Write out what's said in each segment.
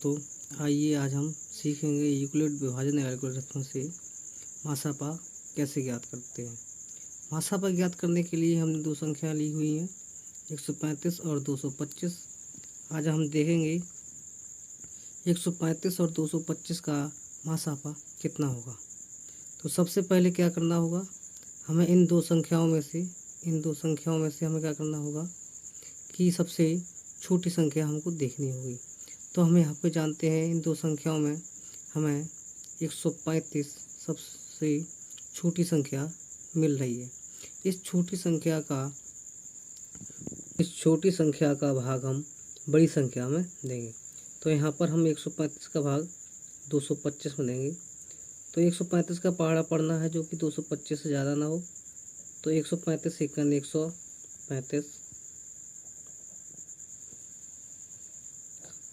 दोस्तों, आइए आज हम सीखेंगे यूक्लिड विभाजन एल्गोरिथम से मासापा कैसे ज्ञात करते हैं। मासापा ज्ञात करने के लिए हमने दो संख्या ली हुई हैं, 135 और 225। आज हम देखेंगे 135 और 225 का मासापा कितना होगा। तो सबसे पहले क्या करना होगा, हमें इन दो संख्याओं में से हमें क्या करना होगा कि सबसे छोटी संख्या हमको देखनी होगी। तो हमें यहाँ पे जानते हैं इन दो संख्याओं में हमें 135 सबसे छोटी संख्या मिल रही है। इस छोटी संख्या का भाग हम बड़ी संख्या में देंगे। तो यहाँ पर हम 135 का भाग 225 में देंगे। तो 135 का पहाड़ा पढ़ना है जो कि 225 से ज़्यादा ना हो। तो 135 सेकंड 135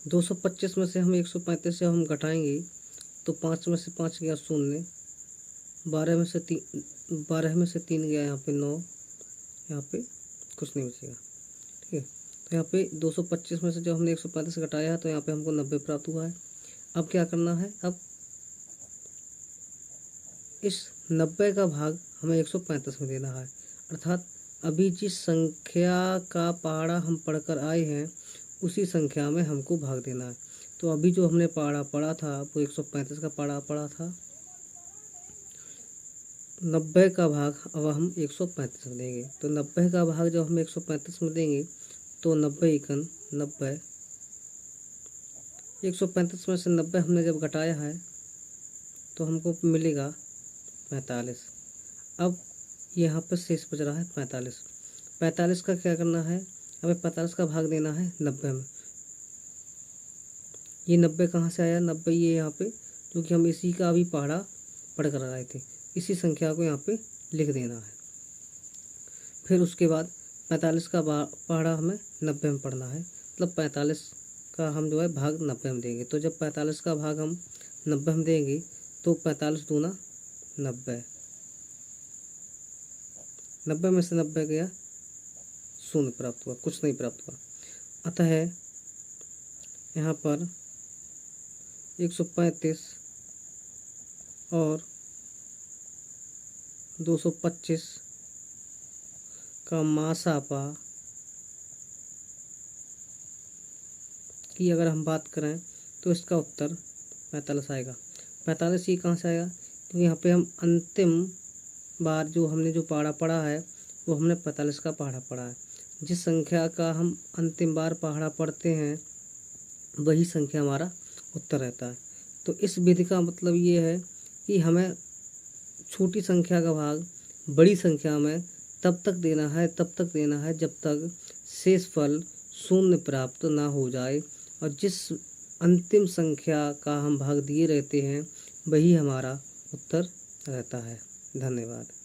225 में से हम 135 से हम घटाएंगे तो 5 में से 5 गया 0, 12 में से 3 गया यहाँ पे 9, यहाँ पे कुछ नहीं बचेगा। ठीक है, तो यहाँ पे 225 में से जब हमने 135 घटाया है तो यहाँ पे हमको 90 प्राप्त हुआ है। अब क्या करना है, अब इस 90 का भाग हमें 135 में देना है। अर्थात अभी जिस संख्या का पहाड़ा हम पढ़कर आए हैं उसी संख्या में हमको भाग देना है। तो अभी जो हमने पहाड़ा पढ़ा था वो 135 का पहाड़ा पढ़ा था, 90 का भाग अब हम 135 में देंगे। तो 90 का भाग जब हम 135 में देंगे तो 90 एकन 90, 135 में से 90 हमने जब घटाया है तो हमको मिलेगा 45। अब यहाँ पर शेष बच रहा है 45। 45 का क्या करना है, हमें 45 का भाग देना है 90 में। ये 90 कहाँ से आया, 90 ये यहाँ पे क्योंकि हम इसी का अभी पहाड़ा पढ़ कर आए थे, इसी संख्या को यहाँ पे लिख देना है। फिर उसके बाद 45 का पहाड़ा हमें 90 में पढ़ना है, मतलब 45 का हम जो है भाग 90 में देंगे। तो जब 45 का भाग हम 90 में देंगे तो 45 दूना 90, 90 में से 90 गया 0 प्राप्त हुआ, कुछ नहीं प्राप्त हुआ। अतः यहाँ पर 135 और 225 का मासापा की अगर हम बात करें तो इसका उत्तर 45 आएगा। 45 ये कहाँ से आएगा, क्योंकि यहाँ पे हम अंतिम बार जो हमने जो पहाड़ा पढ़ा है वो हमने 45 का पहाड़ा पढ़ा है। जिस संख्या का हम अंतिम बार पहाड़ा पढ़ते हैं वही संख्या हमारा उत्तर रहता है। तो इस विधि का मतलब ये है कि हमें छोटी संख्या का भाग बड़ी संख्या में तब तक देना है जब तक शेष फल 0 प्राप्त ना हो जाए, और जिस अंतिम संख्या का हम भाग दिए रहते हैं वही हमारा उत्तर रहता है। धन्यवाद।